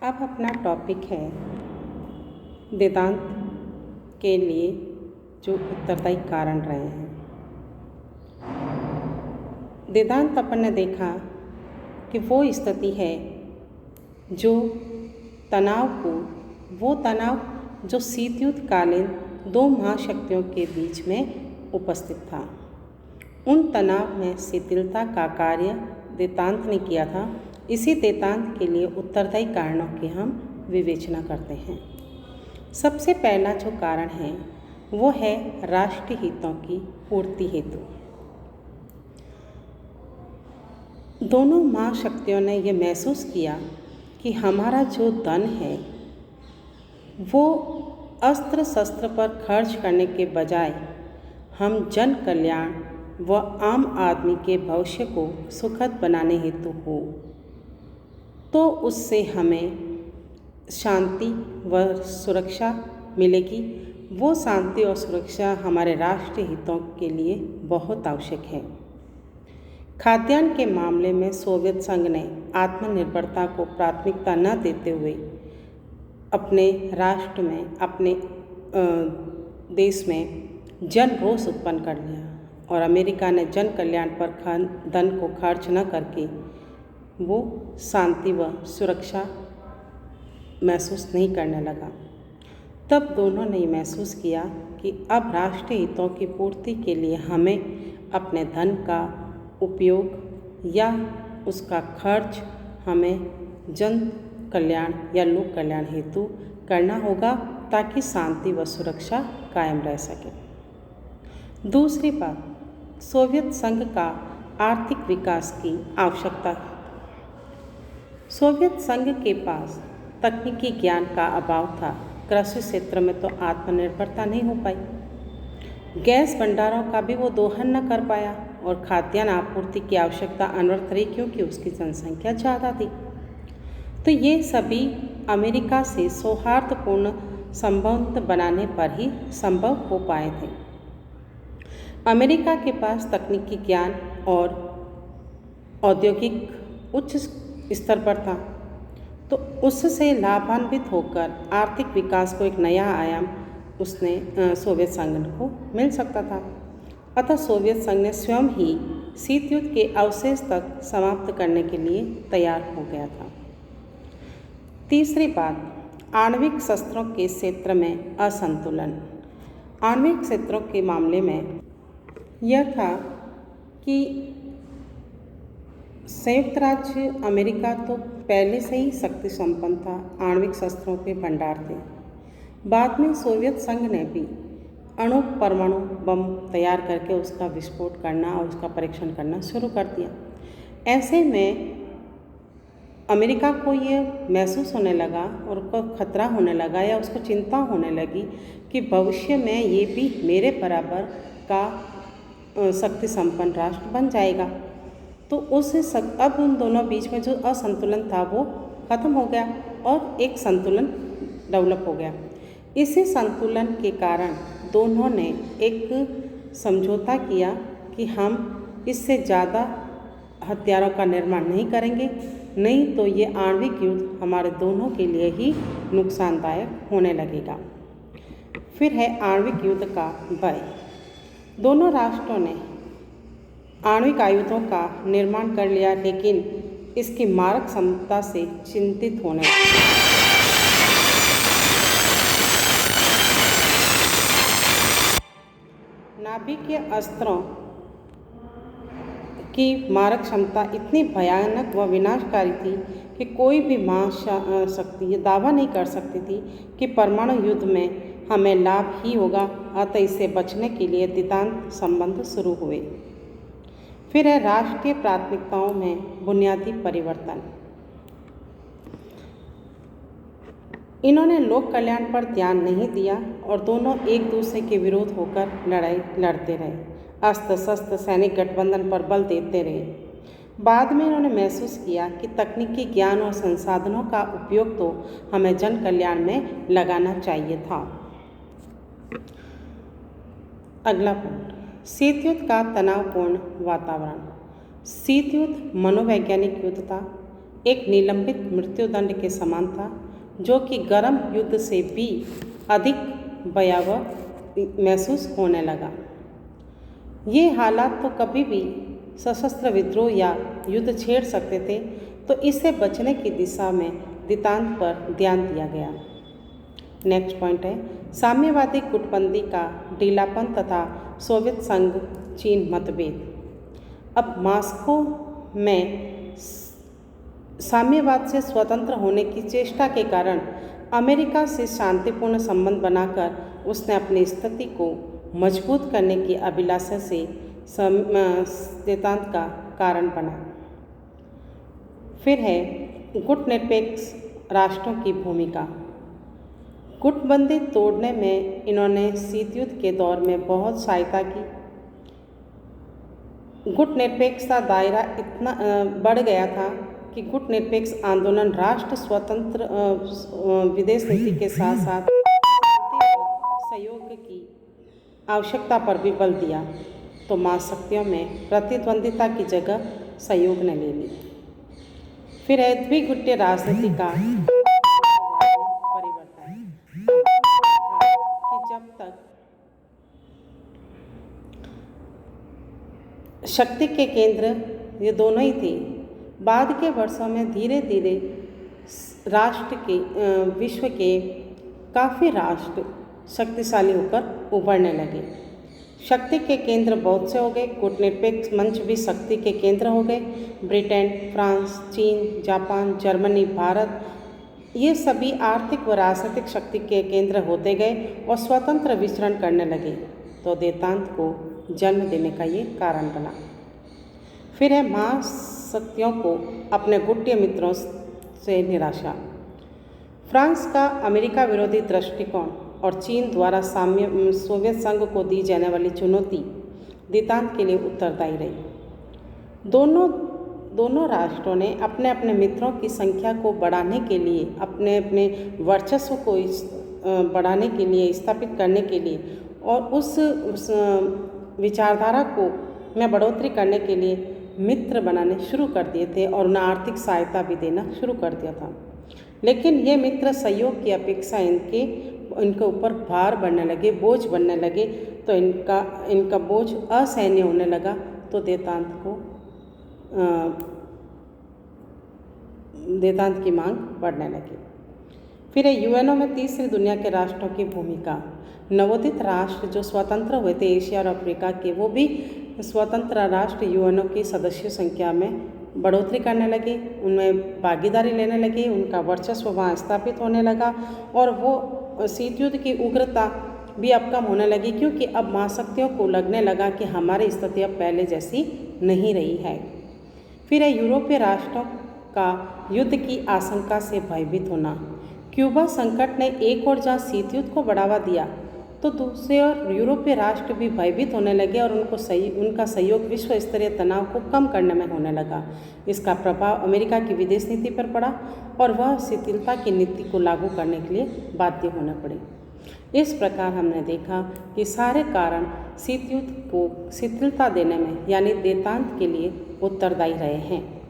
अब अपना टॉपिक है वेदांत के लिए जो उत्तरदायी कारण रहे हैं। वेदांत अपन ने देखा कि वो स्थिति है जो तनाव जो शीत युद्ध कालीन दो महाशक्तियों के बीच में उपस्थित था। उन तनाव में शिथिलता का कार्य वेदांत ने किया था। इसी वेदांत के लिए उत्तरदायी कारणों की हम विवेचना करते हैं। सबसे पहला जो कारण है वो है राष्ट्रीय हितों की पूर्ति हेतु। दोनों महाशक्तियों ने यह महसूस किया कि हमारा जो धन है वो अस्त्र शस्त्र पर खर्च करने के बजाय हम जन कल्याण व आम आदमी के भविष्य को सुखद बनाने हेतु हो, तो उससे हमें शांति व सुरक्षा मिलेगी। वो शांति और सुरक्षा हमारे राष्ट्रीय हितों के लिए बहुत आवश्यक है। खाद्यान्न के मामले में सोवियत संघ ने आत्मनिर्भरता को प्राथमिकता न देते हुए अपने राष्ट्र में, अपने देश में जन रोष उत्पन्न कर लिया और अमेरिका ने जन कल्याण पर धन को खर्च न करके वो शांति व सुरक्षा महसूस नहीं करने लगा। तब दोनों ने महसूस किया कि अब राष्ट्रीय हितों की पूर्ति के लिए हमें अपने धन का उपयोग या उसका खर्च हमें जन कल्याण या लोक कल्याण हेतु करना होगा ताकि शांति व सुरक्षा कायम रह सके। दूसरी बात, सोवियत संघ का आर्थिक विकास की आवश्यकता। सोवियत संघ के पास तकनीकी ज्ञान का अभाव था। कृषि क्षेत्र में तो आत्मनिर्भरता नहीं हो पाई। गैस भंडारों का भी वो दोहन न कर पाया और खाद्यान्न आपूर्ति की आवश्यकता अनवर्थ रही क्योंकि उसकी जनसंख्या ज़्यादा थी। तो ये सभी अमेरिका से सौहार्दपूर्ण संबंध बनाने पर ही संभव हो पाए थे। अमेरिका के पास तकनीकी ज्ञान और औद्योगिक उच्च स्तर पर था, तो उससे लाभान्वित होकर आर्थिक विकास को एक नया आयाम सोवियत संघ को मिल सकता था। अतः सोवियत संघ ने स्वयं ही शीत युद्ध के अवशेष तक समाप्त करने के लिए तैयार हो गया था। तीसरी बात, आणविक शस्त्रों के क्षेत्र में असंतुलन। आणविक क्षेत्रों के मामले में यह था कि संयुक्त राज्य अमेरिका तो पहले से ही शक्ति संपन्न था, आणविक शस्त्रों के भंडार थे। बाद में सोवियत संघ ने भी परमाणु बम तैयार करके उसका विस्फोट करना और उसका परीक्षण करना शुरू कर दिया। ऐसे में अमेरिका को ये महसूस होने लगा और उसको खतरा होने लगा या उसको चिंता होने लगी कि भविष्य में ये भी मेरे बराबर का शक्ति संपन्न राष्ट्र बन जाएगा। तो अब उन दोनों बीच में जो असंतुलन था वो ख़त्म हो गया और एक संतुलन डेवलप हो गया। इसी संतुलन के कारण दोनों ने एक समझौता किया कि हम इससे ज़्यादा हथियारों का निर्माण नहीं करेंगे, नहीं तो ये आणविक युद्ध हमारे दोनों के लिए ही नुकसानदायक होने लगेगा। फिर है आणविक युद्ध का भय। दोनों राष्ट्रों ने आणविक आयुधों का निर्माण कर लिया, लेकिन इसकी मारक क्षमता से चिंतित होने लगे। नाभिकीय अस्त्रों की मारक क्षमता इतनी भयानक व विनाशकारी थी कि कोई भी महाशक्ति ये दावा नहीं कर सकती थी कि परमाणु युद्ध में हमें लाभ ही होगा। अतः इससे बचने के लिए वेदांत संबंध शुरू हुए। फिर है राष्ट्रीय प्राथमिकताओं में बुनियादी परिवर्तन। इन्होंने लोक कल्याण पर ध्यान नहीं दिया और दोनों एक दूसरे के विरोध होकर लड़ाई लड़ते रहे, अस्त्र शस्त्र सैनिक गठबंधन पर बल देते रहे। बाद में इन्होंने महसूस किया कि तकनीकी ज्ञान और संसाधनों का उपयोग तो हमें जन कल्याण में लगाना चाहिए था। अगला पॉइंट, शीत युद्ध का तनावपूर्ण वातावरण। शीत युद्ध मनोवैज्ञानिक युद्ध था। एक निलंबित मृत्युदंड के समान था, जो कि गर्म युद्ध से भी अधिक भयावह महसूस होने लगा। ये हालात तो कभी भी सशस्त्र विद्रोह या युद्ध छेड़ सकते थे, तो इससे बचने की दिशा में देतांत पर ध्यान दिया गया। नेक्स्ट पॉइंट है साम्यवादी गुटबंदी का ढीलापन तथा सोवियत संघ चीन मतभेद। अब मॉस्को में साम्यवाद से स्वतंत्र होने की चेष्टा के कारण अमेरिका से शांतिपूर्ण संबंध बनाकर उसने अपनी स्थिति को मजबूत करने की अभिलाषा से देतांत का कारण बना। फिर है गुटनिरपेक्ष राष्ट्रों की भूमिका। गुटबंदी तोड़ने में इन्होंने शीत युद्ध के दौर में बहुत सहायता की। गुटनिरपेक्षता दायरा इतना बढ़ गया था कि गुटनिरपेक्ष आंदोलन राष्ट्र स्वतंत्र विदेश नीति के साथ साथ सहयोग की आवश्यकता पर भी बल दिया, तो महाशक्तियों में प्रतिद्वंदिता की जगह सहयोग ने ले ली। फिर है द्विगुटीय राजनीति का परिवर्तन कि जब तक शक्ति के केंद्र ये दोनों ही थे, बाद के वर्षों में धीरे धीरे राष्ट्र के विश्व के काफ़ी राष्ट्र शक्तिशाली होकर उभरने लगे। शक्ति के केंद्र बहुत से हो गए, कूटनीतिक मंच भी शक्ति के केंद्र हो गए। ब्रिटेन, फ्रांस, चीन, जापान, जर्मनी, भारत, ये सभी आर्थिक व राजनीतिक शक्ति के केंद्र होते गए और स्वतंत्र विचरण करने लगे, तो देतांत को जन्म देने का ये कारण बना। फिर है महाशक्तियों को अपने गुटीय मित्रों से निराशा। फ्रांस का अमेरिका विरोधी दृष्टिकोण और चीन द्वारा सोवियत संघ को दी जाने वाली चुनौती देतांत के लिए उत्तरदायी रही। दोनों राष्ट्रों ने अपने अपने मित्रों की संख्या को बढ़ाने के लिए, अपने अपने वर्चस्व को बढ़ाने के लिए, स्थापित करने के लिए और उस विचारधारा को में बढ़ोतरी करने के लिए मित्र बनाने शुरू कर दिए थे और उन्हें आर्थिक सहायता भी देना शुरू कर दिया था। लेकिन ये मित्र सहयोग की अपेक्षा इनके ऊपर भार बढ़ने लगे, बोझ बढ़ने लगे, तो इनका बोझ असहनीय होने लगा, तो देतांत की मांग बढ़ने लगी। फिर यूएनओ में तीसरी दुनिया के राष्ट्रों की भूमिका। नवोदित राष्ट्र जो स्वतंत्र हुए थे एशिया और अफ्रीका के, वो भी स्वतंत्र राष्ट्र यूएनओ की सदस्य संख्या में बढ़ोतरी करने लगे, उनमें भागीदारी लेने लगे, उनका वर्चस्व वहाँ स्थापित होने लगा और वो शीत युद्ध की उग्रता भी अब कम होने लगी, क्योंकि अब महाशक्तियों को लगने लगा कि हमारी स्थिति अब पहले जैसी नहीं रही है। फिर है यूरोपीय राष्ट्रों का युद्ध की आशंका से भयभीत होना। क्यूबा संकट ने एक ओर जहाँ शीत युद्ध को बढ़ावा दिया, तो दूसरी ओर यूरोपीय राष्ट्र भी भयभीत होने लगे और उनका सहयोग विश्व स्तरीय तनाव को कम करने में होने लगा। इसका प्रभाव अमेरिका की विदेश नीति पर पड़ा और वह शिथिलता की नीति को लागू करने के लिए बाध्य होने पड़े। इस प्रकार हमने देखा कि सारे कारण शीत युद्ध को शिथिलता देने में यानी देतांत के लिए उत्तरदायी रहे हैं।